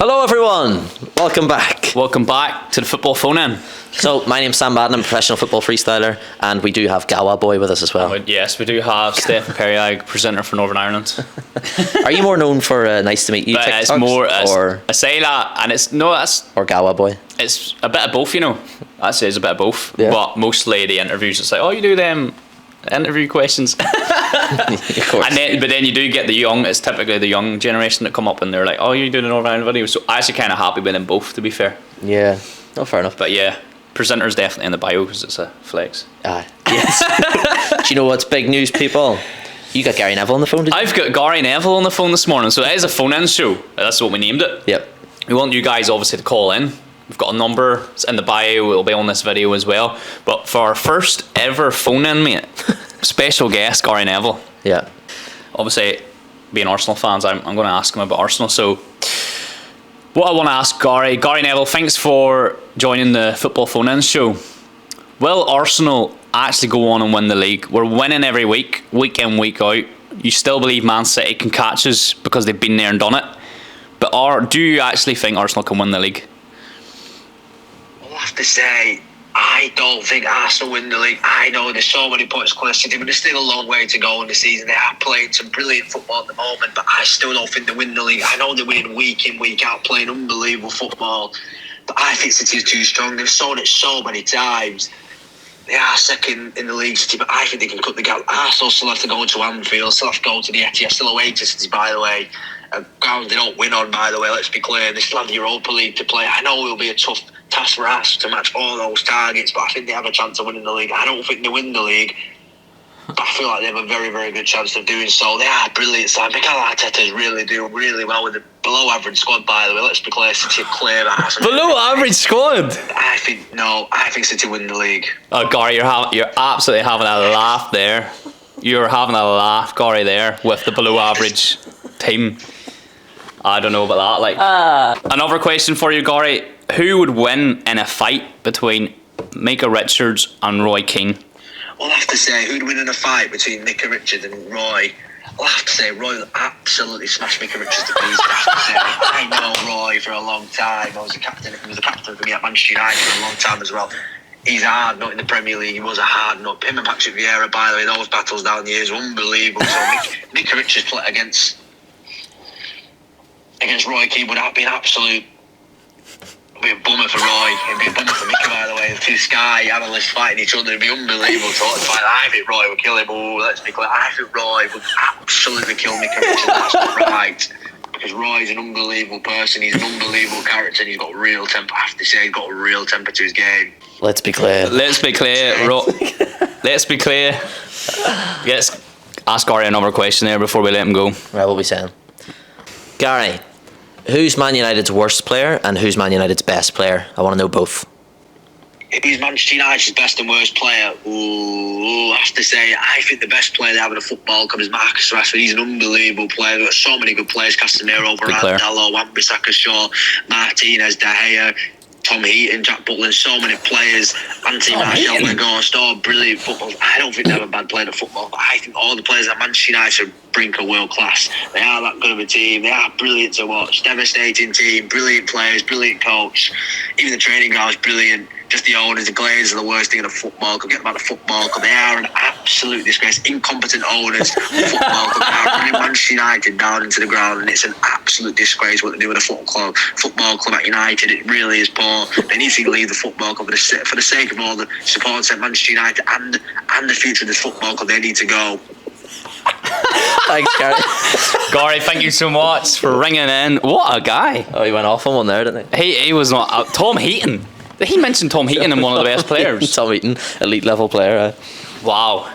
Hello everyone, welcome back. Welcome back to the football phone-in. So my name's Sam Madden, I'm a professional football freestyler, and we do have Gawa Boy with us as well. Yes, we do have Stefan Peryagh, presenter for Northern Ireland. Are you more known for nice to meet you TikToks? It's more, or I say that, and it's Gawa Boy. It's a bit of both, you know. I'd say it's a bit of both. Yeah. But mostly the interviews, it's like, oh, you do them interview questions. Of course. But then you do get the young, it's typically the young generation that come up and they're like, oh, you do the Northern Ireland videos. So I'm actually kind of happy with them both, to be fair. Yeah, no, fair enough. But yeah, presenter's definitely in the bio because it's a flex. Yes. Do you know what's big news, people? You got Gary Neville on the phone, did you? I've got Gary Neville on the phone this morning, so it is a phone-in show. That's what we named it. Yep. We want you guys obviously to call in. We've got a number, it's in the bio, it'll be on this video as well. But for our first ever phone-in, mate, special guest, Gary Neville. Yeah. Obviously, being Arsenal fans, I'm going to ask him about Arsenal. So, what I want to ask Gary Neville, thanks for joining the football phone-in show. Will Arsenal actually go on and win the league? We're winning every week in, week out. You still believe Man City can catch us because they've been there and done it. But do you actually think Arsenal can win the league? I'll have to say, I don't think Arsenal win the league. I know there's so many points close to them, but there's still a long way to go in the season. They are playing some brilliant football at the moment, but I still don't think they win the league. I know they're winning week in, week out, playing unbelievable football, but I think City is too strong. They've shown it so many times. They are second in the league, City, but I think they can cut the gap. Arsenal still have to go to Anfield, still have to go to the Etihad, still away to City, by the way. A ground they don't win on, by the way, let's be clear. They still have the Europa League to play. I know it will be a tough task for us to match all those targets, but I think they have a chance of winning the league. I don't think they win the league, but I feel like they have a very, very good chance of doing so. They are brilliant. So Mikel Arteta's really doing really well with the below average squad, by the way. Let's be clear, City clear that. Below average squad? I think City win the league. Oh, Gary, you're absolutely having a laugh there. You're having a laugh, Gary, there with the below average team. I don't know about that. Another question for you, Gary. Who would win in a fight between Micah Richards and Roy Keane? I'll have to say, who'd win in a fight between Micah Richards and Roy? I'll have to say, Roy will absolutely smash Micah Richards to pieces. I know Roy for a long time. He was the captain for me at Manchester United for a long time as well. He's a hard nut in the Premier League. He was a hard nut. Him and Patrick Vieira, by the way, those battles down the years were unbelievable. So Micah Richards play against Roy Keane would have been absolute. It'd be a bummer for Roy. It'd be a bummer for Micah, by the way. The two Sky analysts fighting each other. It'd be unbelievable to fight. I think Roy would kill him. Oh, let's be clear. I think Roy would absolutely kill Micah Richards. That's not right. Because Roy's an unbelievable person. He's an unbelievable character. And he's got real temper. I have to say, he's got a real temper to his game. Let's be clear. Let's be clear. Yes. Ask Gary another question there before we let him go. Right, what are we saying? Gary, who's Man United's worst player and who's Man United's best player? I want to know both. Who's Manchester United's best and worst player? Ooh, I have to say, I think the best player they have in a football club is Marcus Rashford. He's an unbelievable player. They've got so many good players. Casemiro, Varane, Dalot, Wan-Bissaka, Shaw, Martinez, De Gea, Tom Heaton, Jack Butland, so many players. Anthony Martial, Weghorst, all brilliant football. I don't think they have a bad player at football, but I think all the players at Manchester United brink are world class. They are that good of a team. They are brilliant to watch. Devastating team, brilliant players, brilliant coach. Even the training ground is brilliant. Just the owners, the Glazers are the worst thing in a football club. Get them out of football club. They are an absolute disgrace. Incompetent owners. Football club. They are bringing Manchester United down into the ground, and it's an absolute disgrace what they do with a football club at United. It really is poor. They need to leave the football club for the sake of all the supporters at Manchester United and the future of this football club. They need to go. Thanks, Gary. Gary, thank you so much for ringing in. What a guy. Oh, he went off on one there, didn't he? He was not. Tom Heaton. He mentioned Tom Heaton in one of the best players. Tom Heaton, elite level player. Wow.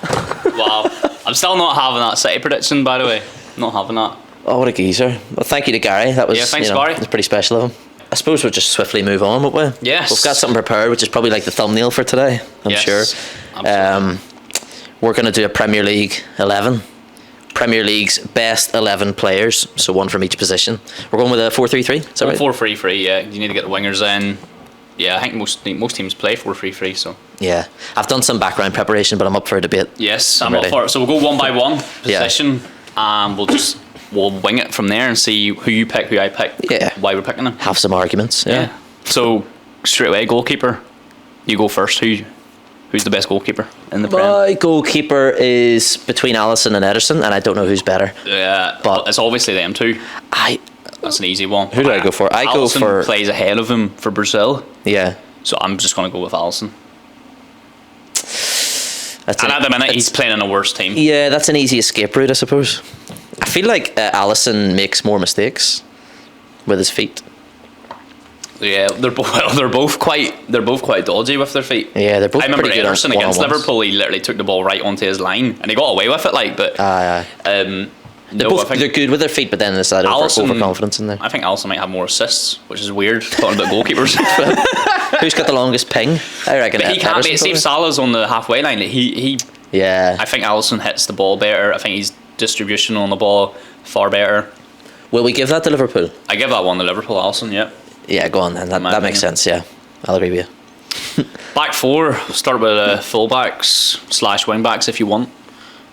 I'm still not having that City prediction, by the way. Not having that. Oh, what a geezer. Well, thank you to Gary. That was, thanks, Gary. That's pretty special of him. I suppose we'll just swiftly move on, won't we? Yes. We've got something prepared, which is probably like the thumbnail for today, I'm sure. We're going to do a Premier League 11. Premier League's best 11 players, so one from each position. We're going with a 4-3-3, is that right? 4-3-3, yeah. You need to get the wingers in. Yeah, I think most teams play 4-3-3, so. Yeah. I've done some background preparation, but I'm up for a debate. Yes, I'm up for it. So we'll go one by one position, and we'll just we'll wing it from there and see who you pick, who I pick, why we're picking them. Have some arguments. Yeah. So straight away, goalkeeper. You go first. Who's the best goalkeeper in the Prem? My goalkeeper is between Alisson and Ederson, and I don't know who's better. Yeah, but it's obviously them two. That's an easy one. Who do I go for? Alisson plays ahead of him for Brazil. Yeah. So I'm just going to go with Alisson. And at the minute, he's playing in a worse team. Yeah, that's an easy escape route, I suppose. I feel like Alisson makes more mistakes with his feet. Yeah, they're both quite dodgy with their feet. Yeah, they're both. I remember pretty good Ederson against Liverpool. He literally took the ball right onto his line, and he got away with it. They're good with their feet, but then there's that overconfidence in there. I think Alisson might have more assists, which is weird talking about goalkeepers. Who's got the longest ping? I reckon. But he can't beat Steve Salah's on the halfway line. Yeah. I think Alisson hits the ball better. I think his distribution on the ball far better. Will we give that to Liverpool? I give that one to Liverpool. Alisson, yeah. Yeah, go on then. That makes sense. Yeah, I'll agree with you. Back four. Start with fullbacks / wing backs if you want.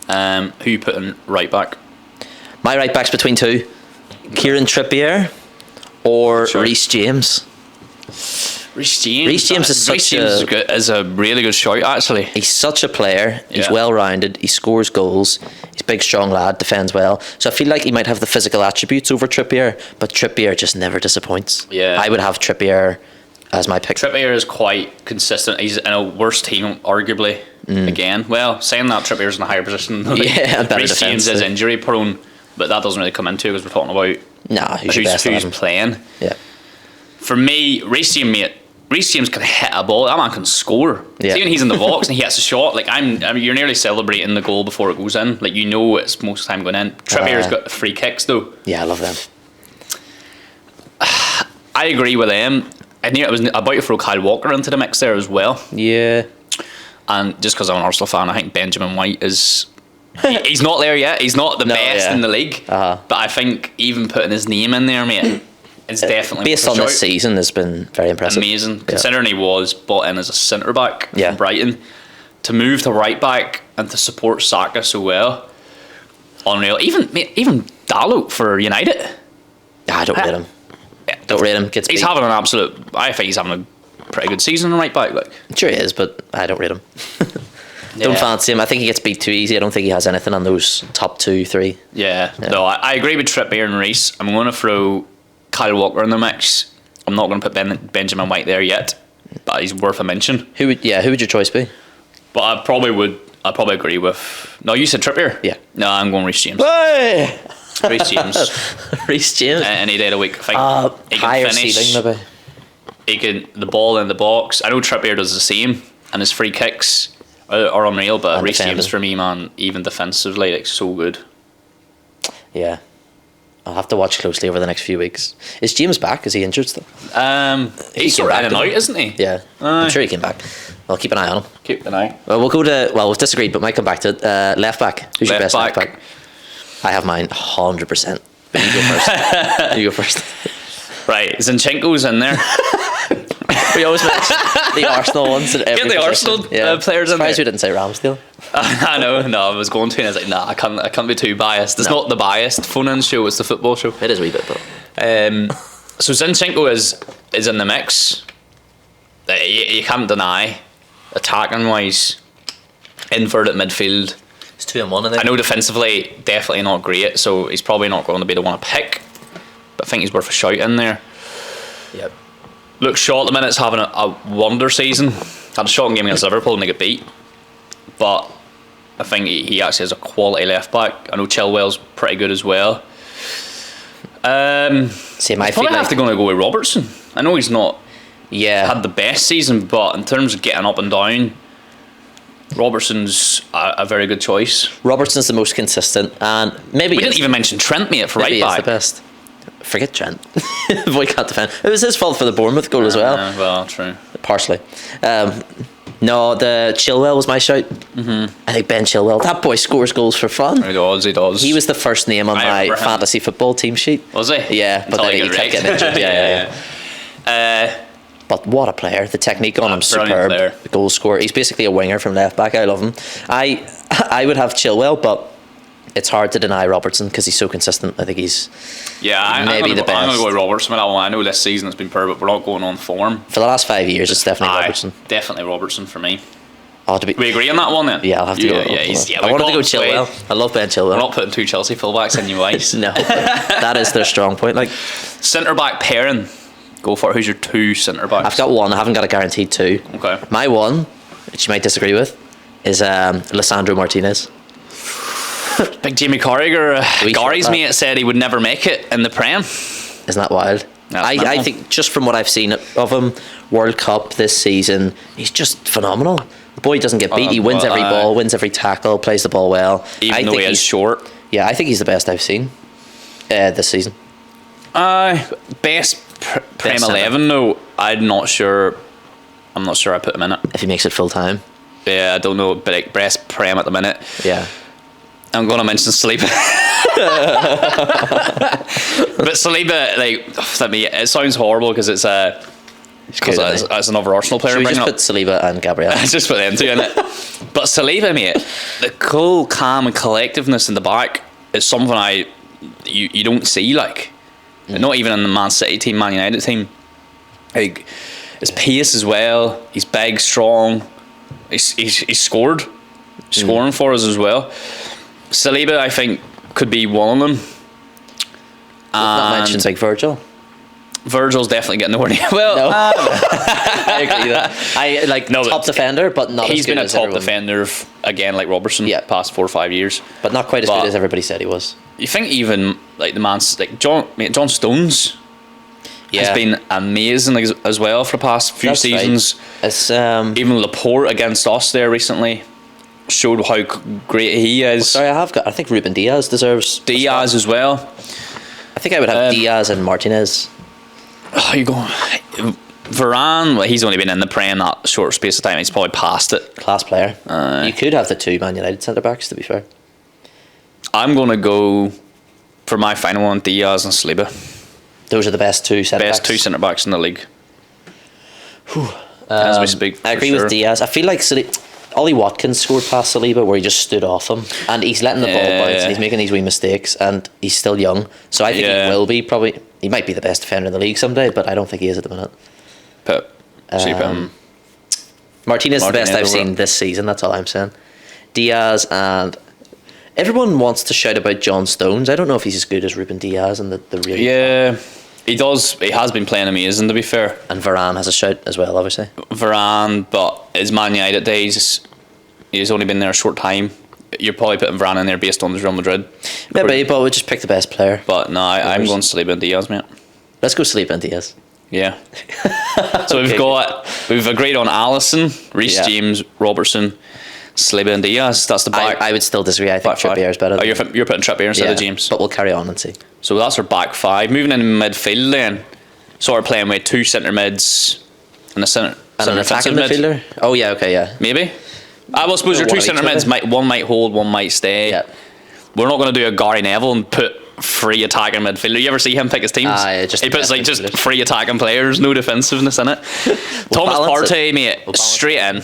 Who you put in right back? My right back's between two: Kieran Trippier or Reece James. Reece James. Reece James is a really good shout, actually. He's such a player. He's well rounded. He scores goals. He's a big, strong lad. Defends well. So I feel like he might have the physical attributes over Trippier, but Trippier just never disappoints. Yeah, I would have Trippier as my pick. Trippier is quite consistent. He's in a worse team, arguably. Again, well, saying that, Trippier's in a higher position. Reece James is injury prone, but that doesn't really come into it because we're talking about who's playing. Yeah. For me, Reece James can hit a ball. That man can score. Yeah. See when he's in the box and he hits a shot, like you're nearly celebrating the goal before it goes in. Like you know it's most of the time going in. Trippier's got free kicks though. Yeah, I love them. I agree with them. I knew it was about to throw Kyle Walker into the mix there as well. Yeah. And just because I'm an Arsenal fan, I think Benjamin White is. He's not there yet. He's not the best in the league. But I think even putting his name in there, mate. It's definitely based on this season has been very impressive. Amazing, considering he was bought in as a centre back from Brighton, to move to right back and to support Saka so well. Unreal. Even Dalot for United. I don't rate him. Don't rate him. He's having an absolute. I think he's having a pretty good season in right back. Like sure he is, but I don't rate him. Don't fancy him. I think he gets beat too easy. I don't think he has anything on those top 2, 3. Yeah. No, I agree with Trippier and Reece. I'm going to throw Kyle Walker in the mix. I'm not going to put Benjamin White there yet, but he's worth a mention. Who would your choice be? But I'd probably agree with. No, you said Trippier. Yeah. No, I'm going Reece James. Hey! Reece James. Reece James. Any day of the week. I think he higher can finish. Ceiling maybe. He can the ball in the box. I know Trippier does the same, and his free kicks are unreal. But Reece James for me, man, even defensively, like so good. Yeah. I'll have to watch closely over the next few weeks. Is James back? Is he injured still? He's sort of in and out, isn't he? Yeah. I'm sure he came back. Well, keep an eye on him. Keep an eye. Well, we've disagreed, but might come back to it. Left back. Who's your best left back? I have mine 100%. But you go first. You go first. Right. Zinchenko's in there. We always mention the Arsenal ones. Get the Arsenal players in there. Surprised we didn't say Ramsdale. I know. No, I was going to, and I was like, nah, I can't be too biased. It's not the biased phone-in show. It's the football show. It is a wee bit, but. So Zinchenko is in the mix. You can't deny, attacking wise, inverted midfield. It's 2 and 1 in there. I know defensively, definitely not great. So he's probably not going to be the one to pick. But I think he's worth a shout in there. Yep. Luke Shaw at the minute's having a wonder season. Had a shocking game against Liverpool and they get beat. But I think he actually has a quality left back. I know Chilwell's pretty good as well. Same, I probably have to go with Robertson. I know he's not had the best season, but in terms of getting up and down, Robertson's a very good choice. Robertson's the most consistent, and maybe we didn't even mention Trent, mate, for right back. He's the best. Forget Trent. Boy can't defend. It was his fault for the Bournemouth goal as well. Well, true. Partially. No, the Chilwell was my shout. I think Ben Chilwell. That boy scores goals for fun. He does. He was the first name on my fantasy football team sheet. Was he? Yeah, but then he kept getting injured. Yeah. But what a player. The technique on him, superb. The goal scorer. He's basically a winger from left back. I love him. I would have Chilwell, but it's hard to deny Robertson because he's so consistent. I think he's maybe the best. I'm going to go with Robertson. I know this season has been poor, but we're not going on form. For the last 5 years, it's definitely Robertson. Definitely Robertson for me. We agree on that one then? Yeah, I'll have to go. I wanted to go Chilwell. I love Ben Chilwell. We're not putting 2 Chelsea fullbacks in you guys. No, that is their strong point. Like centre back pairing. Go for it. Who's your 2 centre backs? I've got one. I haven't got a guaranteed 2. Okay. My one, which you might disagree with, is Lisandro Martinez. Big Jamie Carragher. Gary's mate said he would never make it in the Prem. Isn't that wild? I think just from what I've seen of him, World Cup this season, he's just phenomenal. The boy doesn't get beat. He wins every ball, wins every tackle, plays the ball well. Even though he's short. Yeah, I think he's the best I've seen this season. Best Prem 11 though. I'm not sure I put him in it. If he makes it full time. Yeah, I don't know, but like best Prem at the minute. Yeah. I'm going to mention Saliba. But Saliba, it sounds horrible because it's another Arsenal player. Should we just put Saliba and Gabriel? Just put them 2 in it. But Saliba, mate, the cool, calm and collectiveness in the back is something you don't see, not even in the Man City team, Man United team. Like, his pace as well. He's big, strong. He's scoring for us as well. Saliba, I think, could be one of them. Not mentioned like Virgil. Virgil's definitely getting nowhere near. Well, no. I agree with that. Top defender, but not. He's as good been a as top everyone. defender again, like Robertson. Past 4 or 5 years, but not quite as good as everybody said he was. You think even like the man, like John Stones, has been amazing as well for the past few seasons. Right. It's, even Laporte against us there recently showed how great he is. I think Ruben Diaz deserves Diaz as well. I think I would have Diaz and Martinez. You go Varane. Well, he's only been in the Prem that short space of time. He's probably past it. Class player. You could have the 2 Man United centre backs. To be fair, I'm gonna go for my final one: Diaz and Saliba. Those are the best 2 centre backs. Best 2 centre backs in the league. As we speak, I agree with Diaz. I feel like Ollie Watkins scored past Saliba where he just stood off him, and he's letting the ball bounce, and he's making these wee mistakes, and he's still young. So I think he will be probably. He might be the best defender in the league someday, but I don't think he is at the minute. Martinez is the best I've seen this season. That's all I'm saying. Diaz, and everyone wants to shout about John Stones. I don't know if he's as good as Ruben Diaz and the really. Yeah, he does. He has been playing amazing, to be fair. And Varane has a shout as well, obviously. Varane, but his Man United days, he's only been there a short time. You're probably putting Varane in there based on the Real Madrid. Maybe, but we'll just pick the best player. But no, I'm going Saliba and Diaz, mate. Let's go Saliba and Diaz. Yeah. So we've agreed on Alisson, Reece James, Robertson, Saliba and Diaz. That's the back. I would still disagree. I think Trippier is better. You're putting Trippier instead of James. But we'll carry on and see. So that's our back 5. Moving into midfield then. Sort of playing with 2 centre mids and an attacking midfielder. Oh yeah, okay, yeah. Maybe. I will suppose your 2 centre mids one might hold, one might stay. Yeah. We're not going to do a Gary Neville and put 3 attacking midfielder. You ever see him pick his teams? He puts just 3 attacking players, no defensiveness in it. Thomas Partey, mate, straight in.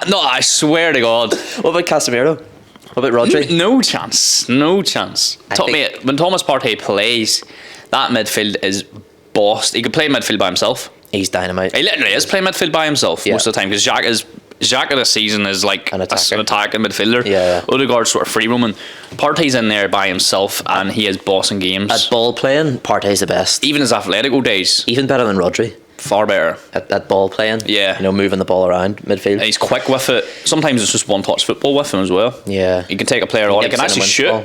No, I swear to God. What about Casemiro? What about Rodri? No chance. Mate, when Thomas Partey plays, that midfield is bossed. He could play midfield by himself. He's dynamite. He literally is playing midfield by himself most of the time because Xhaka this season is like an attacking midfielder. Yeah. Odegaard's sort of free roaming. Partey's in there by himself and he is bossing games. At ball playing, Partey's the best. Even his Atletico days. Even better than Rodri. Far better. At ball playing. Yeah. Moving the ball around midfield. And he's quick with it. Sometimes it's just one-touch football with him as well. Yeah. He can take a player on. He can actually shoot.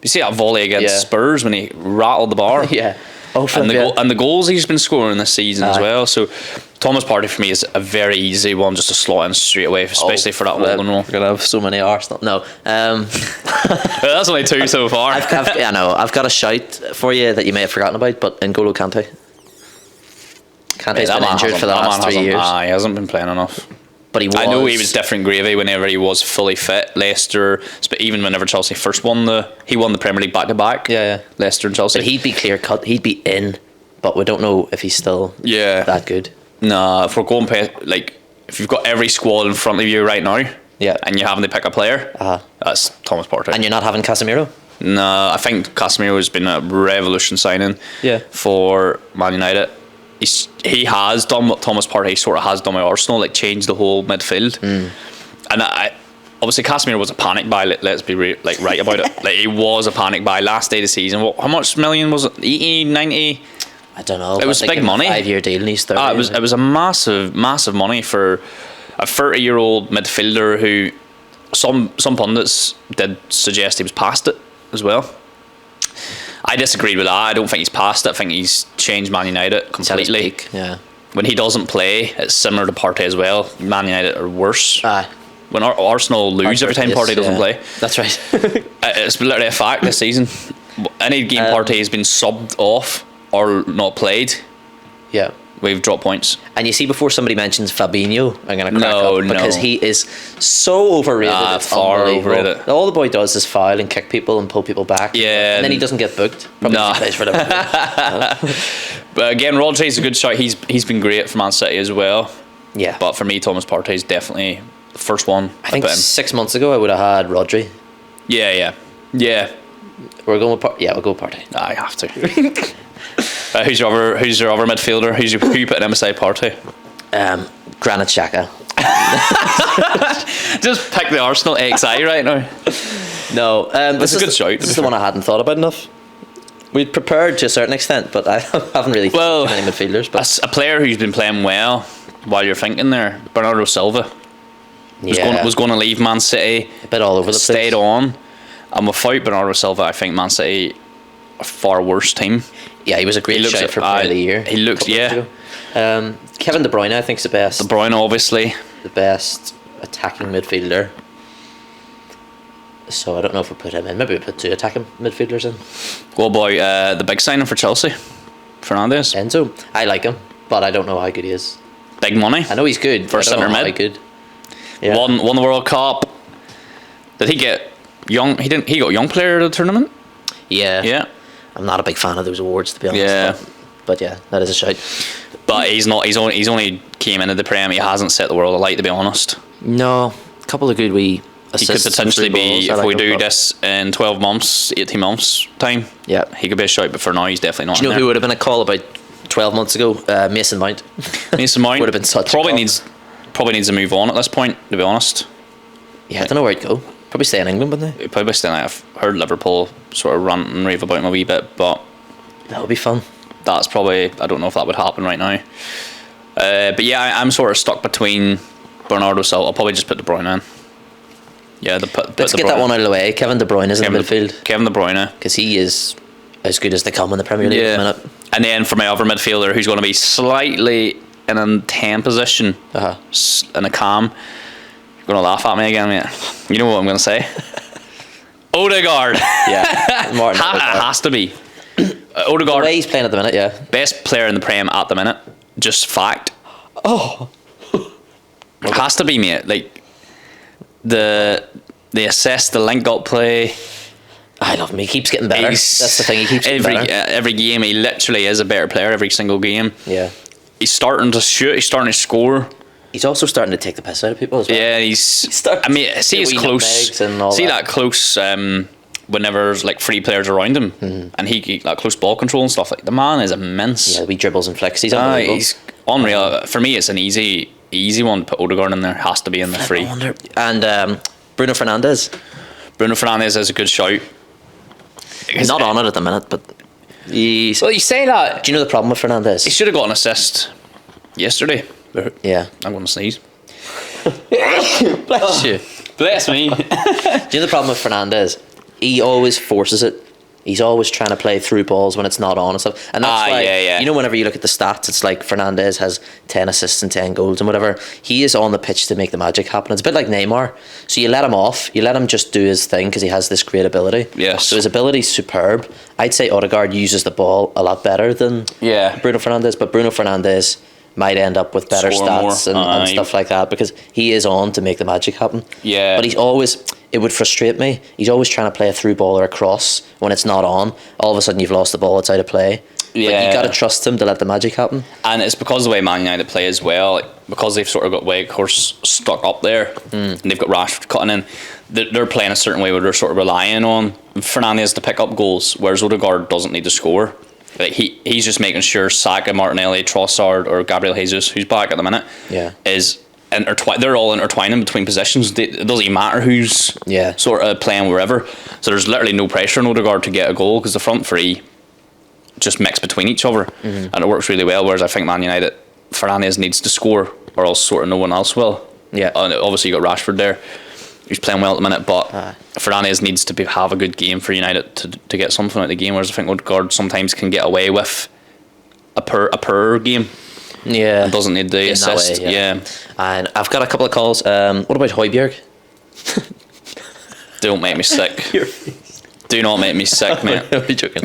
You see that volley against Spurs when he rattled the bar? Yeah. And the goals he's been scoring this season as well. So Thomas Partey for me is a very easy one just to slot in straight away, especially for that holding role. We're gonna have so many Arsenal. No, that's only 2 so far. I've got a shout for you that you may have forgotten about, but N'Golo Kante. Kante's been injured for the last 3 years. He hasn't been playing enough. But he was. I know he was different gravy whenever he was fully fit. Leicester, but even whenever Chelsea first won the Premier League back to back. Yeah. Leicester and Chelsea. But he'd be clear cut. He'd be in, but we don't know if he's still that good. Nah, if we're going if you've got every squad in front of you right now, Yeah. and you're having to pick a player, that's Thomas Partey. And you're not having Casemiro? No, I think Casemiro has been a revolution signing for Man United. He has done what Thomas Partey sort of has done with Arsenal, like changed the whole midfield. And obviously Casemiro was a panic buy. Let's be right about it. Like, he was a panic buy last day of the season. How much million was it? 80, 90? I don't know. It was big money. 5-year deal, and he's 30. It was a massive money for a 30-year-old midfielder who some pundits did suggest he was past it as well. I disagreed with that. I don't think he's past it. I think he's changed Man United completely. Yeah. When he doesn't play, it's similar to Partey as well. Man United are worse. When Arsenal lose every time Partey doesn't play. That's right. It's literally a fact this season. Any game Partey has been subbed off or not played, we've dropped points. And you see, before somebody mentions Fabinho, I'm going to crack up because he is so overrated. It's far overrated. All the boy does is foul and kick people and pull people back. Yeah, and then he doesn't get booked. Probably he plays for Liverpool. But again, Rodri's a good shot. He's been great for Man City as well. Yeah. But for me, Thomas Partey is definitely the first one. I think 6 months ago I would have had Rodri. Yeah. We're going with we'll go with Partey. I have to. Who's your other midfielder? Who you put in beside Partey? Granit Xhaka. Just pick the Arsenal XI right now. No, this is a good shout. This is the one I hadn't thought about enough. We'd prepared to a certain extent, but I haven't really thought of any midfielders. But a player who's been playing well while you're thinking there, Bernardo Silva. Was going to leave Man City. A bit all over the place. Stayed on. And without Bernardo Silva, I think Man City a far worse team. Yeah, he was a great shout for player of the year. He looks, Kevin De Bruyne, I think, is the best. De Bruyne, obviously. The best attacking midfielder. So I don't know if we put him in. Maybe we put 2 attacking midfielders in. What about the big signing for Chelsea? Fernandes. Enzo. I like him, but I don't know how good he is. Big money. I know he's good. For centre mid. How good. Yeah. Won the World Cup. Did he get young? He got young player of the tournament. Yeah. I'm not a big fan of those awards, to be honest. Yeah. But yeah, that is a shout. But he's not. He's only came into the Prem. He hasn't set the world alight, to be honest. No, a couple of good wee assists. He could potentially be, if we do this in 12 months, 18 months time. Yeah, he could be a shout. But for now, he's definitely not. Do you know who would have been a call about 12 months ago? Mason Mount. Mason Mount would have been such. Probably needs to move on at this point, to be honest. Yeah, I don't know where he'd go. Probably stay in England, wouldn't they? Probably stay in. I've heard Liverpool sort of rant and rave about him a wee bit, but that would be fun. That's probably, I don't know if that would happen right now. But yeah, I'm sort of stuck between Bernardo Silva. I'll probably just put De Bruyne in. Yeah, let's get that one out of the way. Kevin De Bruyne is in the midfield. Kevin De Bruyne, because he is as good as they come in the Premier League at the minute. And then for my other midfielder, who's going to be slightly in a 10 position, in a cam. You're going to laugh at me again, mate. You know what I'm going to say. Odegaard. Yeah, Martin Odegaard. It has to be. Odegaard. The way he's playing at the minute, yeah. Best player in the Prem at the minute. Just fact. Oh. It has to be, mate. Like, the assist, the link-up play. I love him. He keeps getting better. That's the thing. He keeps getting better. Every game, he literally is a better player every single game. Yeah. He's starting to shoot. He's starting to score. He's also starting to take the piss out of people as well. Yeah, I mean, see his close. See that close. Whenever there's like 3 players around him, and he that close ball control and stuff. Like, the man is immense. Yeah, he dribbles and flicks. He's unbelievable. He's unreal. For me, it's an easy one to put Odegaard in there. Has to be in the 3. And Bruno Fernandes. Bruno Fernandes is a good shout. He's not on it at the minute, but well, you say that. Do you know the problem with Fernandes? He should have got an assist yesterday. Yeah, I'm going to sneeze. Bless you. Bless me. Do you know the problem with Fernandes? He always forces it. He's always trying to play through balls when it's not on and stuff. And that's why, you know, whenever you look at the stats, it's like Fernandes has 10 assists and 10 goals and whatever. He is on the pitch to make the magic happen. It's a bit like Neymar. So you let him off. You let him just do his thing because he has this great ability. Yes. So his ability is superb. I'd say Odegaard uses the ball a lot better than Bruno Fernandes. But Bruno Fernandes might end up with better stats and stuff like that because he is on to make the magic happen. Yeah. But he's always... It would frustrate me. He's always trying to play a through ball or a cross when it's not on. All of a sudden you've lost the ball, it's out of play. Yeah. But you got to trust him to let the magic happen. And it's because of the way Man United play as well. Like, because they've sort of got Weghorst stuck up there, and they've got Rashford cutting in, they're playing a certain way where they're sort of relying on Fernandes to pick up goals, whereas Odegaard doesn't need to score. Like he's just making sure Saka, Martinelli, Trossard, or Gabriel Jesus, who's back at the minute, is they're all intertwining between positions. It doesn't even matter who's sort of playing wherever. So there's literally no pressure on Odegaard to get a goal because the front three just mix between each other, and it works really well. Whereas I think Man United, Fernandes needs to score, or else sort of no one else will. Yeah, and obviously you got Rashford there, who's playing well at the minute, but Fernandes needs to have a good game for United to get something out of the game. Whereas I think Odegaard sometimes can get away with a poor game. Yeah, and doesn't need the assist. Way, and I've got a couple of calls. What about Højbjerg? Don't make me sick. Do not make me sick, mate. I'm joking.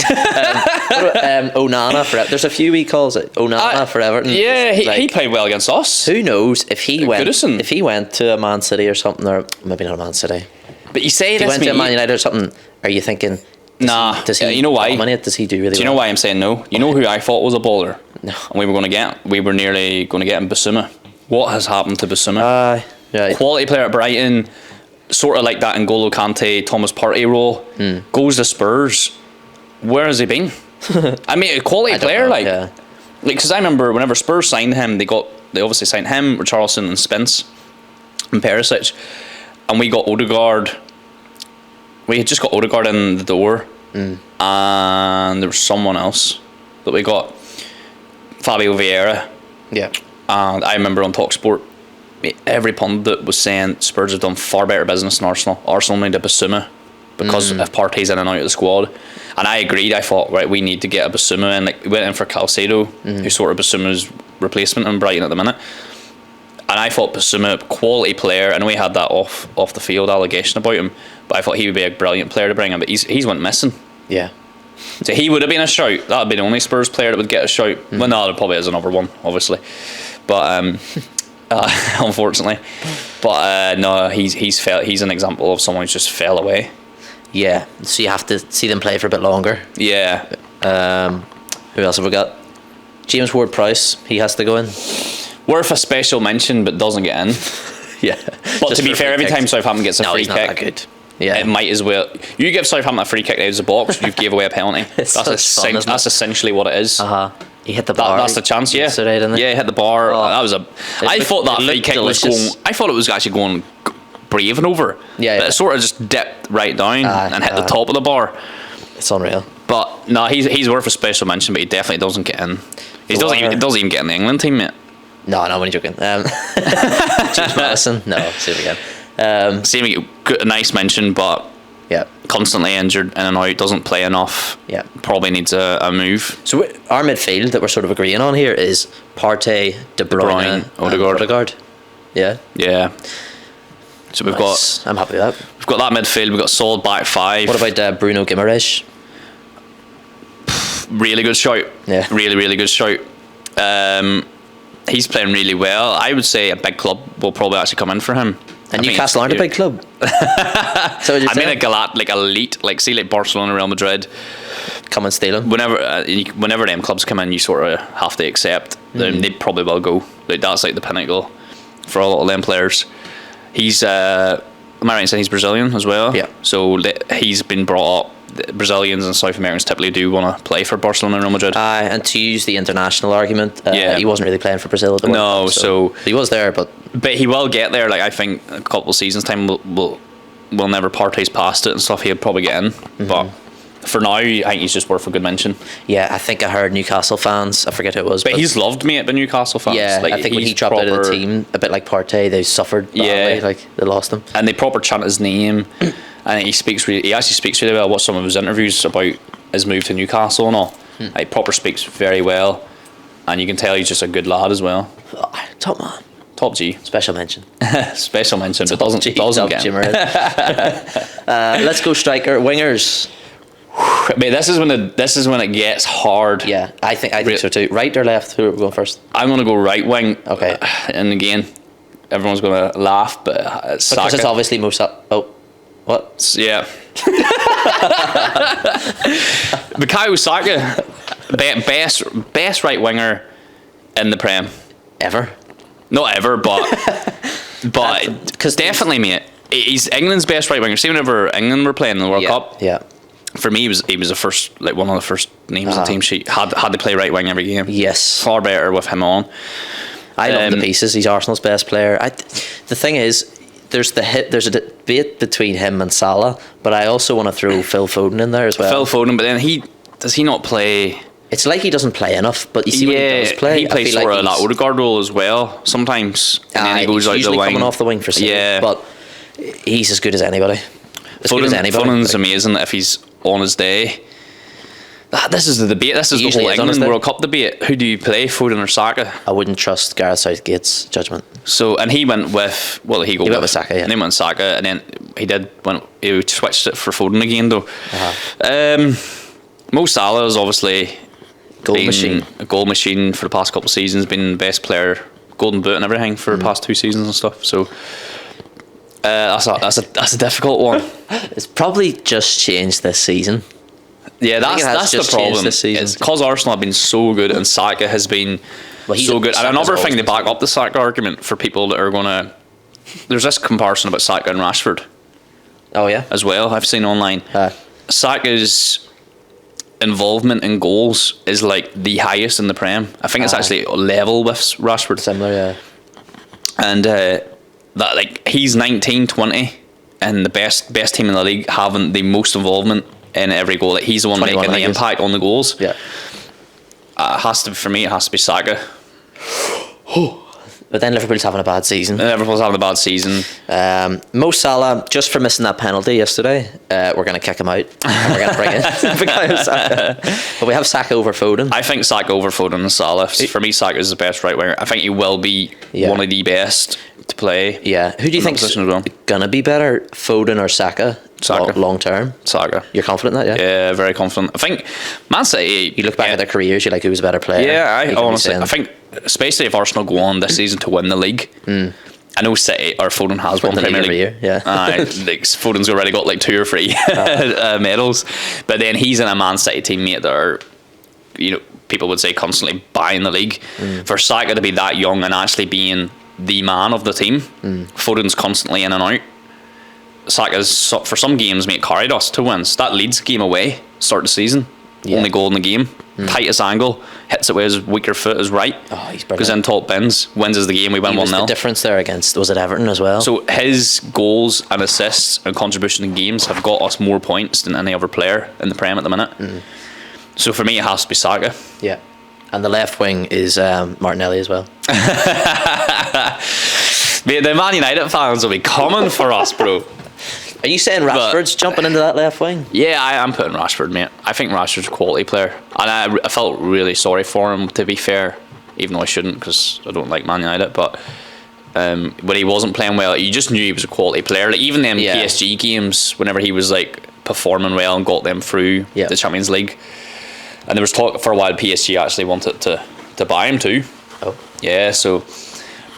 Onana for Everton. There's a few wee calls. Onana for Everton. Yeah, he played well against us. Who knows if he went to a Man City or something, or maybe not a Man City. But you say if he went to a Man United or something, are you thinking? Does he? You know why? Dominate? Does he do really? Do you know why I'm saying no? You know who I thought was a baller? No. And we were nearly going to get him, Bissouma. What has happened to Bissouma? Right. Quality player at Brighton, sort of like that N'Golo Kante, Thomas Partey role. Goes to Spurs. Where has he been? I mean, a quality player, because I remember whenever Spurs signed him, they obviously signed him, Richarlison and Spence and Perisic, and we got Odegaard. We had just got Odegaard in the door, and there was someone else that we got, Fabio Vieira. Yeah. And I remember on TalkSport, every pundit was saying Spurs have done far better business than Arsenal. Arsenal need a Bissouma because if Partey's in and out of the squad. And I agreed. I thought, right, we need to get a Bissouma in. Like, we went in for Caicedo, who's sort of Bissouma's replacement in Brighton at the minute. And I thought Bissouma, quality player. I know he had that off the field allegation about him, but I thought he would be a brilliant player to bring in. But he's went missing. Yeah. So he would have been a shout. That would be the only Spurs player that would get a shout. Well, no, there probably is another one, obviously. But unfortunately. But no, he's an example of someone who's just fell away. Yeah. So you have to see them play for a bit longer. Yeah. Who else have we got? James Ward-Prowse. He has to go in. Worth a special mention, but doesn't get in. Yeah. But to be fair, every time Southampton gets a free he's kick, not that good. Yeah. It might as well. You give Southampton a free kick out of the box, you've gave away a penalty. That's essentially what it is. He hit the bar. That's the chance. Yeah. Yeah, he hit the bar. That was I thought that free kick was going. I thought it was actually going braving over. Yeah. But it sort of just dipped right down and hit the top of the bar. It's unreal. But no, he's worth a special mention. But he definitely doesn't get in. He doesn't even get in the England team, mate. No, I'm only joking. James Madison. No, see it again. A nice mention, but constantly injured in and out, doesn't play enough. Yeah, probably needs a move. So our midfield that we're sort of agreeing on here is Partey, De Bruyne, Odegaard. Yeah. So we've got. I'm happy with that. We've got that midfield. We've got solid back five. What about Bruno Guimaraes? Really good shout. Yeah. Really, really good shout. He's playing really well. I would say a big club will probably actually come in for him. And Newcastle aren't a big club. So I mean, like elite, like Barcelona, Real Madrid, come and steal him. Whenever them clubs come in, you sort of have to accept. They probably will go. Like, that's like the pinnacle for a lot of them players. He's, am I right in saying he's Brazilian as well? Yeah. So he's been brought up. Brazilians and South Americans typically do want to play for Barcelona and Real Madrid. And to use the international argument, he wasn't really playing for Brazil at the World Cup, so he was there, but he will get there. Like, I think a couple of seasons time we'll never Partey's past it and stuff. He'll probably get in, but for now, I think he's just worth a good mention. Yeah, I think I heard Newcastle fans. I forget who it was, but he's loved me at the Newcastle fans. Yeah, like, I think when he dropped out of the team, a bit like Partey, they suffered badly, like they lost him, and they proper chant his name. And he actually speaks really well. I watched some of his interviews about his move to Newcastle and all. He proper speaks very well, and you can tell he's just a good lad as well. Top man. Top G. Special mention. Special mention, but doesn't get him. Let's go striker. Wingers. Mate, this is when it gets hard. Yeah, I think so too. Right or left? Who are we going first? I'm going to go right wing. Okay. And again, everyone's going to laugh, but because it's obviously most up. Oh. What? Yeah. Bukayo Saka, best right winger in the Prem ever. Not ever, but because definitely, mate. He's England's best right winger. See, whenever England were playing in the World Cup, for me, he was the first, like one of the first names on the team sheet. Had to play right wing every game. Yes, far better with him on. I love the pieces. He's Arsenal's best player. The thing is, there's a debate between him and Salah, but I also want to throw Phil Foden in there as well. Phil Foden, but then does he not play? It's like he doesn't play enough, but you see when he does play, he plays sort of that Odegaard role as well sometimes, and then he goes out the wing. Coming off the wing for City, but he's as good as anybody. Foden's amazing if he's on his day. This is the debate. This is the whole England World Cup debate. Who do you play, Foden or Saka? I wouldn't trust Gareth Southgate's judgment. So, and he went with he went with Saka, and then went Saka, and then he switched it for Foden again though. Mo Salah is obviously a goal machine for the past couple of seasons. Been the best player, Golden Boot and everything for the past 2 seasons and stuff. So that's a difficult one. It's probably just changed this season. Yeah, that's the problem. It's because Arsenal have been so good and Saka has been so good. And another thing to back up the Saka argument for people that are going to... There's this comparison about Saka and Rashford. Oh, yeah? As well, I've seen online. Saka's involvement in goals is like the highest in the Prem. I think it's actually level with Rashford. Similar, yeah. And that like he's 19, 20 and the best team in the league having the most involvement in every goal. Like he's the one making the impact on the goals. Yeah. It has to be Saka. But then Liverpool's having a bad season. Mo Salah, just for missing that penalty yesterday, we're going to kick him out. And we're going to bring in Saka. But we have Saka over Foden. I think Saka over Foden and Salah. For me, Saka is the best right winger. I think he will be one of the best to play. Yeah. Who do you think is going to be better, Foden or Saka? Long term? Saka. You're confident in that, yeah? Yeah, very confident. I think Man City... You look back at their careers, you're like, who was a better player? Yeah, I think, especially if Arsenal go on this season to win the league, I know City or Foden has won the Premier League. Year, yeah. Like Foden's already got like 2 or 3 medals, but then he's in a Man City teammate that are, people would say constantly buying the league. For Saka to be that young and actually being the man of the team, Foden's constantly in and out. Saka's for some games carried us to wins. That Leeds game away, start the season, only goal in the game, tightest angle, hits it with his weaker foot, his right. Oh, he's brilliant. Goes in top bins, wins us the game. We win 1-0. The difference there was it Everton as well? So his goals and assists and contribution in games have got us more points than any other player in the Prem at the minute. So for me, it has to be Saka. Yeah, and the left wing is Martinelli as well. The Man United fans will be coming for us, bro. Are you saying Rashford's jumping into that left wing? Yeah, I am putting Rashford, mate. I think Rashford's a quality player. And I felt really sorry for him, to be fair, even though I shouldn't because I don't like Man United. But when he wasn't playing well, you just knew he was a quality player. Like even them PSG games, whenever he was like performing well and got them through the Champions League. And there was talk for a while PSG actually wanted to buy him too. Oh. Yeah, so...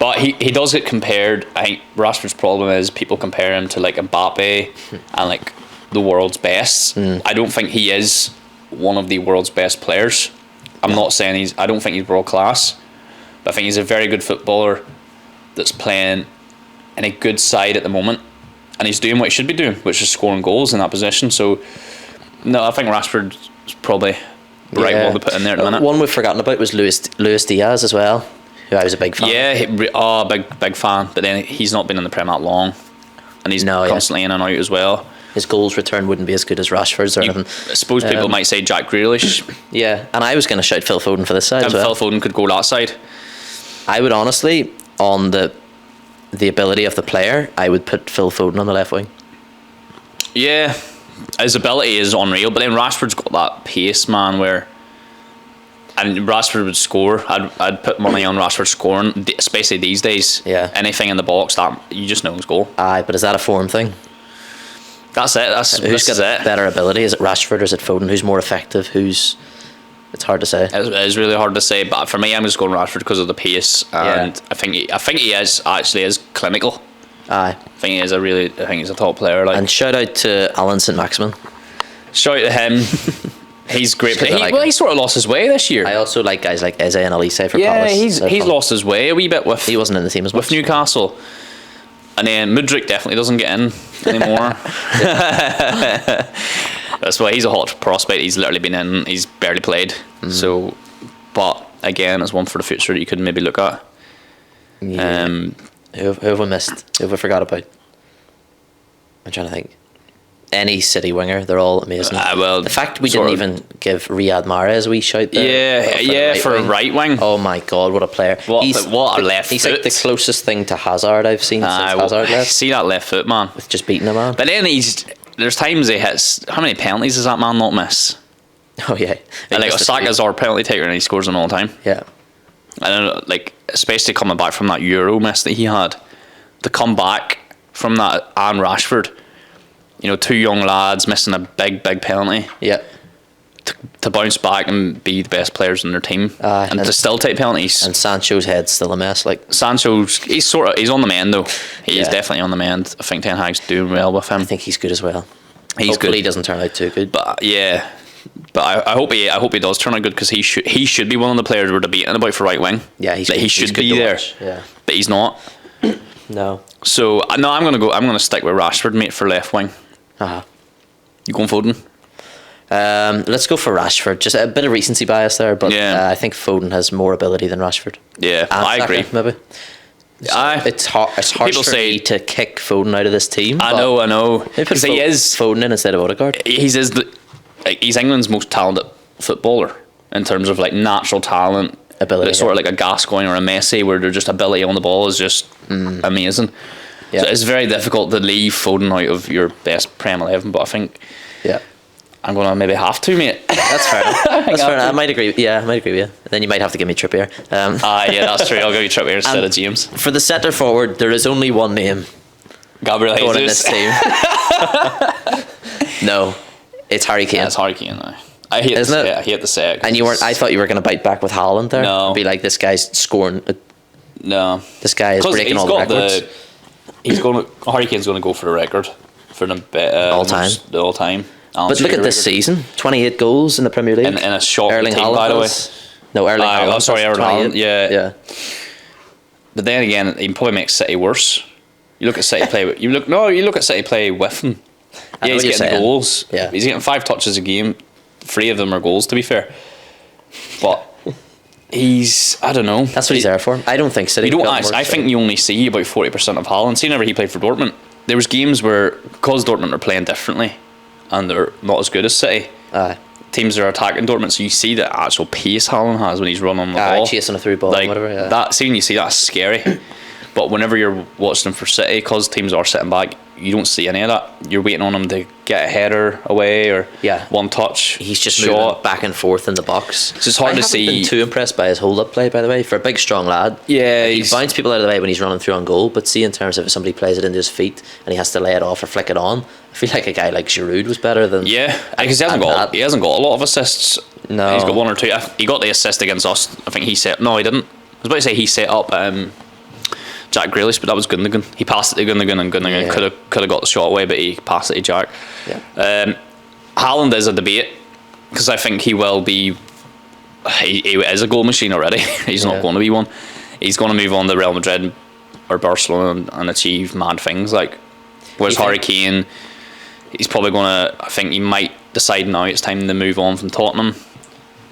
But he does get compared. I think Rashford's problem is people compare him to like Mbappe and like the world's best. I don't think he is one of the world's best players. I'm not saying I don't think he's world class, but I think he's a very good footballer that's playing in a good side at the moment, and he's doing what he should be doing, which is scoring goals in that position. So no, I think Rashford's probably the right one to put in there at the minute. One we've forgotten about was Luis Diaz as well, who I was a big fan. Yeah, big fan. But then he's not been in the Prem that long, and he's constantly in and out as well. His goals return wouldn't be as good as Rashford's or anything. I suppose people might say Jack Grealish. Yeah, and I was going to shout Phil Foden for this side as well. Phil Foden could go that side. I would honestly, on the ability of the player, I would put Phil Foden on the left wing. Yeah, his ability is unreal, but then Rashford's got that pace, man, and Rashford would score. I'd put money on Rashford scoring, especially these days. Yeah. Anything in the box, that you just know his goal. Aye, but is that a form thing? That's it. Who's got better ability? Is it Rashford or is it Foden? Who's more effective? It's hard to say. It is really hard to say, but for me, I'm just going Rashford because of the pace, and I think he is clinical. Aye. I think he's a top player. Like. And shout out to Alan St. Maximin. Shout out to him. He's great. Like he sort of lost his way this year. I also like guys like Eze and Elise for yeah, Palace. he's lost his way a wee bit with. He wasn't in the team as much with Newcastle, and then Mudryk definitely doesn't get in anymore. That's why he's a hot prospect. He's literally been in. He's barely played. So, but again, it's one for the future that you could maybe look at. Yeah. Who have we missed? Who have we forgot about? I'm trying to think. Any City winger, they're all amazing. Well, the fact we didn't even give Riyad Mahrez a wee shout there. For a right wing. Oh my God, what a player! What a left He's foot. like the closest thing to Hazard I've seen since Hazard left. See that left foot, man. With just beating a man. But then there's times he hits. How many penalties does that man not miss? Oh yeah. And like Osaka's our penalty taker, and he scores them all the time. Yeah. I don't know, like especially coming back from that Euro miss that he had, to come back from that and Rashford. You know, two young lads missing a big penalty. Yeah. To bounce back and be the best players in their team, and to still take penalties. And Sancho's head's still a mess. Like Sancho's, he's on the mend though. He's definitely on the mend. I think Ten Hag's doing well with him. I think he's good as well. He's Hopefully good. He doesn't turn out too good. But yeah, but I hope he does turn out good, because he should be one of the players we're debating about for right wing. Yeah, he should be there. Yeah, but he's not. No. So no, I'm gonna stick with Rashford, mate, for left wing. You going Foden? Let's go for Rashford. Just a bit of recency bias there, but I think Foden has more ability than Rashford. Yeah, and I agree. Maybe. So it's hard for me to kick Foden out of this team. I know. Because he is Foden in instead of Odegaard. He's England's most talented footballer in terms of like natural talent, ability. Sort of like a Gascoigne or a Messi, where their just ability on the ball is just amazing. Yeah. So it's very difficult to leave Foden out of your best Prem 11, but I think I'm going to maybe have to, mate. That's fair enough. That's fair enough. I might agree with you. And then you might have to give me Trippier. Yeah, that's true. I'll give you Trippier instead of James. For the centre forward, there is only one name. Gabriel Jesus. Going in this team. No, it's Harry Kane. Yeah, it's Harry Kane now. I hate to say it. And you weren't. I thought you were going to bite back with Haaland there. No. And be like, this guy's scoring. No. This guy is breaking all the records. Harry Kane's going to go for the record for the all time. But look at this season: 28 goals in the Premier League. In a short Erling team, Haaland, by the way. No, Erling Haaland. I'm sorry, Erling Haaland. Yeah. But then again, he probably makes City worse. You look at City play. You look at City play with him. Yeah, he's getting goals. Yeah, he's getting 5 touches a game. 3 of them are goals, to be fair. But I don't know. That's what he's there for. I don't think City. I think you only see about 40% of Haaland. See, whenever he played for Dortmund, there was games where, because Dortmund are playing differently, and they're not as good as City. Teams are attacking Dortmund, so you see the actual pace Haaland has when he's running on the ball, chasing a through ball, like whatever. Yeah. That scene, you see, that's scary. But whenever you're watching them for City, because teams are sitting back, you don't see any of that. You're waiting on him to get a header away or one touch. He's just moving back and forth in the box. So it's hard to see. I haven't been too impressed by his hold-up play, by the way. For a big, strong lad, he bounces people out of the way when he's running through on goal. But see, in terms of if somebody plays it into his feet and he has to lay it off or flick it on, I feel like a guy like Giroud was better than. Yeah, because he hasn't got a lot of assists. No, he's got 1 or 2. He got the assist against us. I think he set. No, he didn't. I was about to say he set up Jack Grealish, but that was Gundogan. He passed it to Gundogan, and Gundogan could have got the shot away, but he passed it to Jack. Yeah. Haaland is a debate, because I think he will be. He is a goal machine already. He's not going to be one. He's going to move on to Real Madrid or Barcelona and achieve mad things. Like, whereas Harry Kane, he's probably going to. I think he might decide now it's time to move on from Tottenham,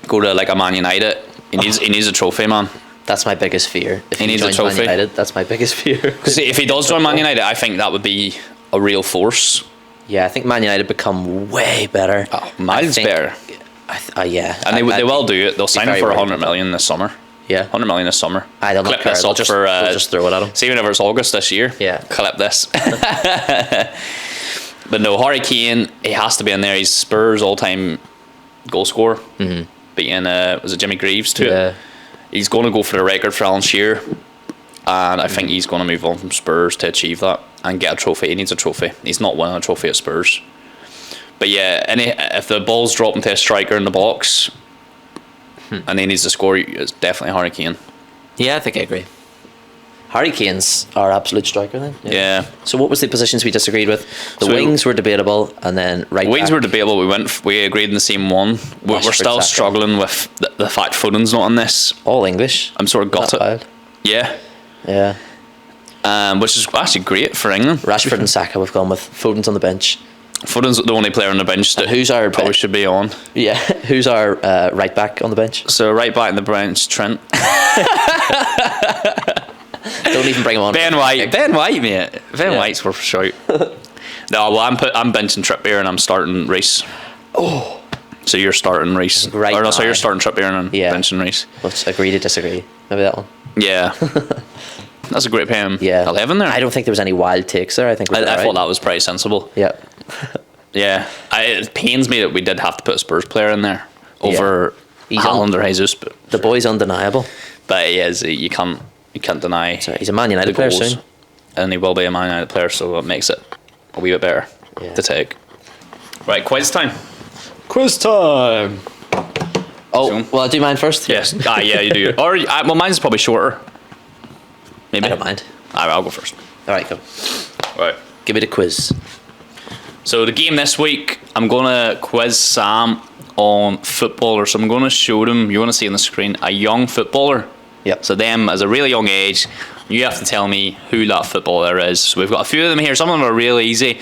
go to like a Man United. He needs a trophy, man. That's my biggest fear. If he needs a trophy. Man United, that's my biggest fear. Because if he does join Man United, I think that would be a real force. Yeah, I think Man United become way better. Miles better. Yeah. And they will do it. They'll sign him for 100 million this summer. Yeah. 100 million this summer. They'll clip this up for. They'll just throw it at him. See, whenever it's August this year. Yeah. Clip this. But no, Harry Kane, he has to be in there. He's Spurs all-time goal scorer. Mm-hmm. Beating, was it Jimmy Greaves too? Yeah. He's going to go for the record for Alan Shearer, and I think he's going to move on from Spurs to achieve that and get a trophy. He needs a trophy. He's not winning a trophy at Spurs. But yeah, if the ball's dropping to a striker in the box and he needs to score, it's definitely Harry Kane. Yeah, I think I agree. Harry Kane's our absolute striker then. Yeah. So what was the positions we disagreed with? The wings were debatable, and then wings were debatable. We agreed in the same one. We're still struggling with the fact Foden's not on this. All English. I'm sort of got it. Wild. Yeah. Yeah. Which is actually great for England. Rashford and Saka we've gone with. Foden's on the bench. Foden's the only player on the bench that who's our probably should be on. Yeah. Who's our right back on the bench? So right back in the bench, Trent. Don't even bring him on. Ben White, mate. Ben White's worth a shout. No, well, I'm benching Trippier and I'm starting Reece. Oh. So you're starting Reece. Right. Or no, so you're starting Trippier and benching Reece. Let's agree to disagree. Maybe that one. Yeah. That's a great PM. Yeah. 11 there. I don't think there was any wild takes there. I think I thought that was pretty sensible. Yeah. Yeah. It pains me that we did have to put a Spurs player in there over Haaland or Jesus. But the boy's undeniable. But he is. You can't deny. So he's a Man United player soon. And he will be a Man United player, so it makes it a wee bit better to take. Right, quiz time. Quiz time. Oh, well, I do mine first. Yes. Yeah, you do. Or well, mine's probably shorter. Maybe. I don't mind. I'll go first. All right, go. Right. Give me the quiz. So the game this week, I'm gonna quiz Sam on footballers. So I'm gonna show them. You want to see on the screen a young footballer. Yep. So them as a really young age, you have to tell me who that footballer is. So we've got a few of them here. Some of them are really easy.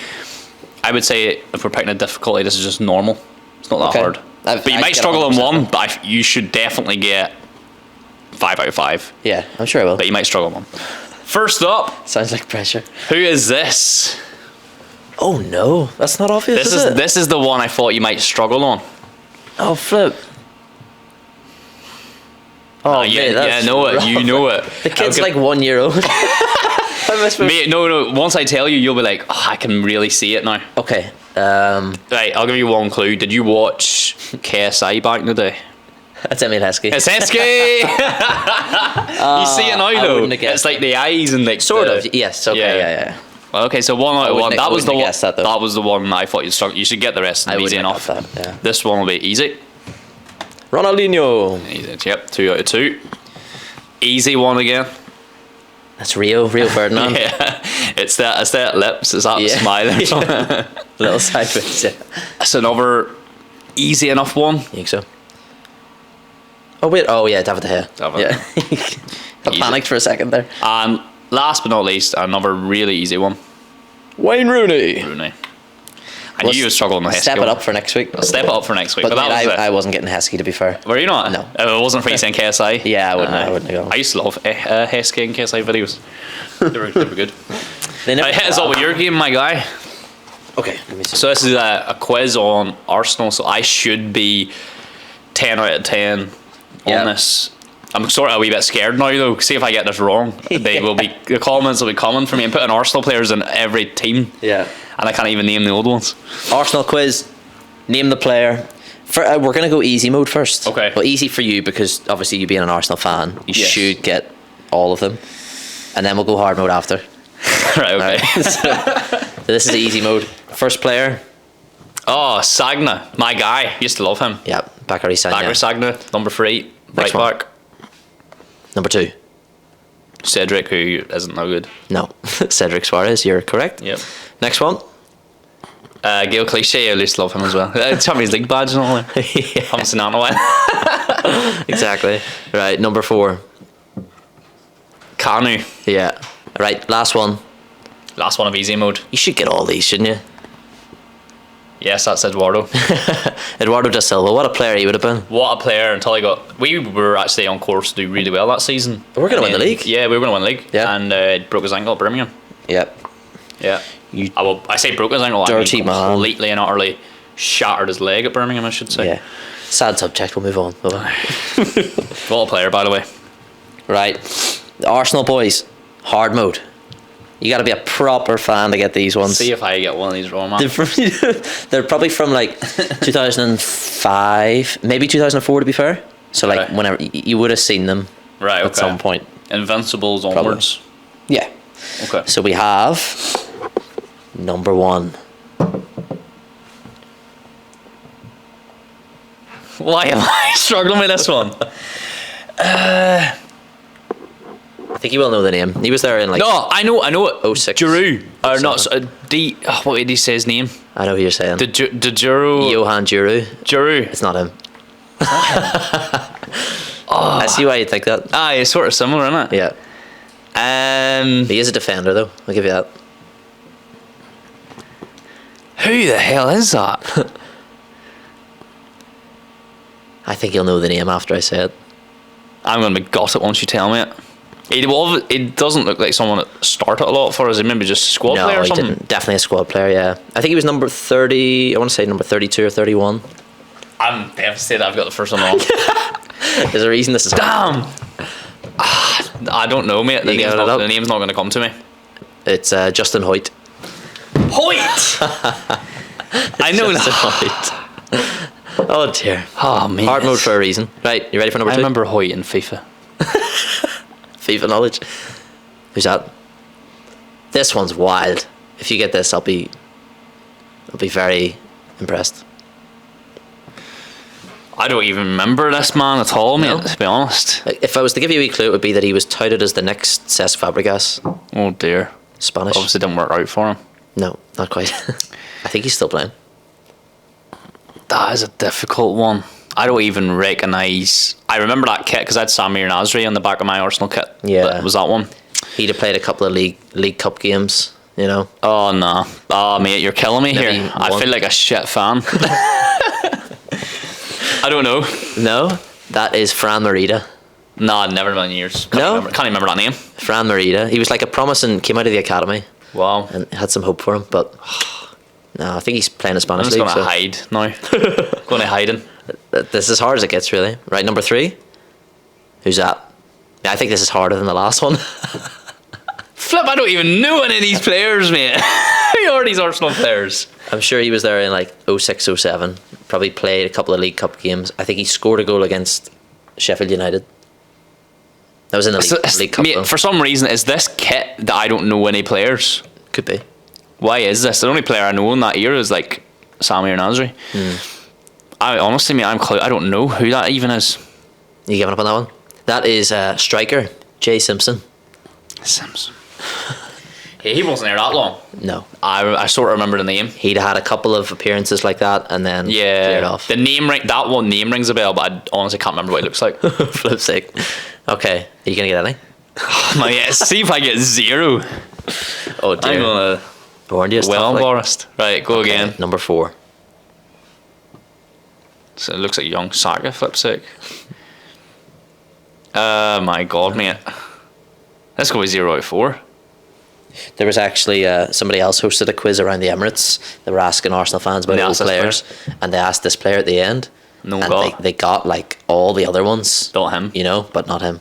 I would say if we're picking a difficulty, this is just normal. It's not that hard. But you might struggle on one, but you should definitely get 5 out of 5. Yeah, I'm sure I will. But you might struggle on one. First up. Sounds like pressure. Who is this? Oh no, that's not obvious. This is the one I thought you might struggle on. Oh flip. Oh yeah, know it. You know it. The kid's like 1 year old. Mate, no. Once I tell you, you'll be like, oh, I can really see it now. Okay. Right, I'll give you one clue. Did you watch KSI back in the day? That's Emil Heskey. It's Heskey! You see it now, though. It's like the eyes and like sort of. Yes. Okay. Yeah. Well, okay, so 1 out of 1. That was the one. That was the one I thought you'd struggle. You should get the rest. Easy enough. Yeah. This one will be easy. Ronaldinho. Easy. Yep. 2 out of 2. Easy one again. That's Rio Ferdinand. Yeah, it's that lips. It's that smiling. Little sideways. Yeah. It's another easy enough one. You think so? Oh wait. Oh yeah, David De Gea. Yeah. I panicked for a second there. And last but not least, another really easy one. Wayne Rooney. I knew you would struggle on the Heskey. Step it up for next week. Step it up for next week. But I wasn't getting Heskey, to be fair. Were you not? No. It wasn't for you saying KSI? Yeah, I wouldn't have gone. I used to love Heskey and KSI videos. They were good. Hit us up with your game, my guy. Okay, let me see. So this is a quiz on Arsenal, so I should be 10 out of 10 on this. I'm sort of a wee bit scared now, though. See if I get this wrong. The comments will be coming for me. I'm putting Arsenal players in every team. Yeah. And I can't even name the old ones. Arsenal quiz. Name the player. We're going to go easy mode first. Okay. Well, easy for you because obviously you being an Arsenal fan, you should get all of them. And then we'll go hard mode after. Right, okay. So this is easy mode. First player. Oh, Sagna. My guy. Used to love him. Yeah, Bakary Sagna. Number 3. Right back. Number 2. Cedric, who isn't no good. No. Cedric Suarez, you're correct. Yep. Next one. Gail Clichy, I used to love him as well. Champions League badge and all that. Haven't seen that in a while. Exactly. Right, number 4. Kanu. Yeah. Right, last one. Last one of easy mode. You should get all these, shouldn't you? Yes, that's Eduardo. Eduardo da Silva. What a player he would have been. What a player until he got... We were actually on course to do really well that season. We're going to win the league. Yeah, we were going to win the league. Yeah. And broke his ankle at Birmingham. Yep. Yeah. I say broke his ankle. Dirty man. Completely and utterly shattered his leg at Birmingham, I should say. Yeah. Sad subject. We'll move on. What a player, by the way. Right. The Arsenal boys. Hard mode. You got to be a proper fan to get these ones. See if I get one of these wrong, man. They're probably from like 2005, maybe 2004 to be fair. So like whenever you would have seen them at some point. Invincibles onwards. Yeah. Okay. So we have number 1. Why am I struggling with this one? I think you will know the name. He was there in like. No, I know it. 06. Giroud. Or not. What did he say his name? I know who you're saying. The Giroud. Johan Giroud. Giroud. It's not him. I see why you think that. It's sort of similar, isn't it? Yeah. He is a defender, though. I'll give you that. Who the hell is that? I think you'll know the name after I say it. I'm going to be got it once you tell me it. It doesn't look like someone that started a lot for us. Maybe just a squad player or something. No, he didn't. Definitely a squad player, yeah. I think he was number 30, I want to say number 32 or 31. I'm devastated I've got the first one wrong. There's a reason this is Damn! I don't know, mate. The name's not going to come to me. It's Justin Hoyt. Hoyt! I know that. Oh dear. Oh, man. Hard mode for a reason. Right, you ready for number 2? I remember Hoyt in FIFA. FIFA knowledge. Who's that? This one's wild. If you get this, I'll be very impressed. I don't even remember this man at all, mate, to be honest. If I was to give you a wee clue, it would be that he was touted as the next Cesc Fabregas. Oh dear. Spanish. Obviously didn't work out for him. No, not quite. I think he's still playing. That is a difficult one. I don't even recognise. I remember that kit because I had Samir Nasri on the back of my Arsenal kit. Yeah. Was that one? He'd have played a couple of League Cup games, you know. Oh, no. Oh, mate, you're killing me Maybe here. I feel like a shit fan. I don't know. No, that is Fran Merida. Nah, never in a million years. Can't even remember that name. Fran Merida. He was like a promising, came out of the academy. Wow. And had some hope for him, but no, I think he's playing a Spanish league. I'm just going to hide now. Going to hiding. This is as hard as it gets, really. Right, number 3. Who's that? Yeah, I think this is harder than the last one. Flip, I don't even know any of these players, mate. Who are these Arsenal players? I'm sure he was there in like 06, 07. Probably played a couple of League Cup games. I think he scored a goal against Sheffield United. That was in the League Cup. Mate, for some reason, is this kit that I don't know any players? Could be. Why is this? The only player I know in that era is like Samir Nasri. I honestly, mate, I don't know who that even is. You giving up on that one? That is striker Jay Simpson. He wasn't there that long. No. I sort of remember the name. He'd had a couple of appearances like that and then cleared off. The name name rings a bell, but I honestly can't remember what he looks like. Flip's sake. Okay, are you going to get any? No, yeah, see if I get 0. Oh dear. I'm going to... Warned you. Well embarrassed. Right, go again. Number 4. So it looks like young Saka, flip's sake. My God, mate. Let's go with 0 out of 4. There was actually somebody else hosted a quiz around the Emirates. They were asking Arsenal fans about old players, and they asked this player at the end. They got like all the other ones. Not him. You know, but not him.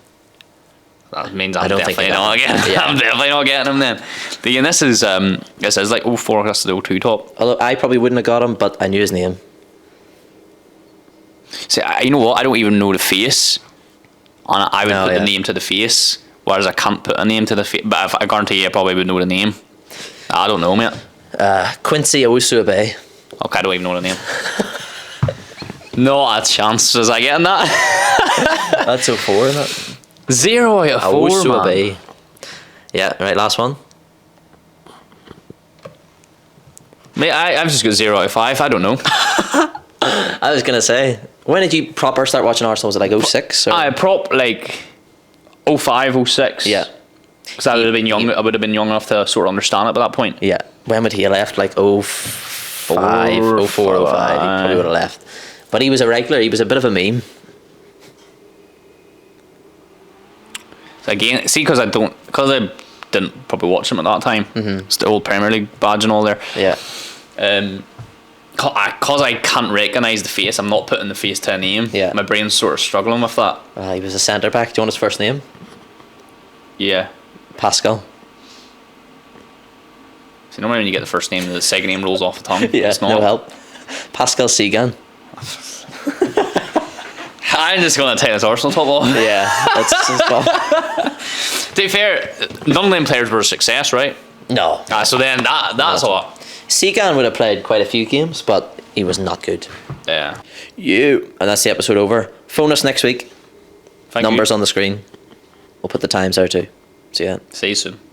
That means I'm definitely not getting him. Yeah. I'm definitely not getting him then. Again, this is like 04 that's the 02 top. Although I probably wouldn't have got him, but I knew his name. See, you know what? I don't even know the face. And I would put the name to the face, whereas I can't put a name to the face. But I guarantee you I probably would know the name. I don't know, mate. Quincy Owusu-Abe. Okay, I don't even know the name. Not a chance was I getting that. That's 04, isn't it? 0 out of 4, Owusu-Abe. man. Yeah, right, last one. Mate, I've just got 0 out of 5. I don't know. I was going to say, when did you proper start watching Arsenal? Was it like 06? I like 05, 06. Yeah. Because I would have been young. I would have been young enough to sort of understand it by that point. Yeah. When would he have left? Like 05, 04, 05. He probably would have left. But he was a regular. He was a bit of a meme. So again, see, because I didn't probably watch him at that time. Mm-hmm. It's the old Premier League badge and all there. Yeah. Because I can't recognise the face, I'm not putting the face to a name. Yeah. My brain's sort of struggling with that. He was a centre back. Do you want his first name? Yeah. Pascal. So normally when you get the first name, the second name rolls off the tongue. Yeah, it's not. no help. Pascal Segan. I'm just going to take this Arsenal top off. Yeah, that's To be fair, none of them players were a success, right? No. So then that's what. Segan would have played quite a few games, but he was not good. Yeah. And that's the episode over. Phone us next week. Thank Numbers you. on the screen. We'll put the times there too. See ya. See you soon.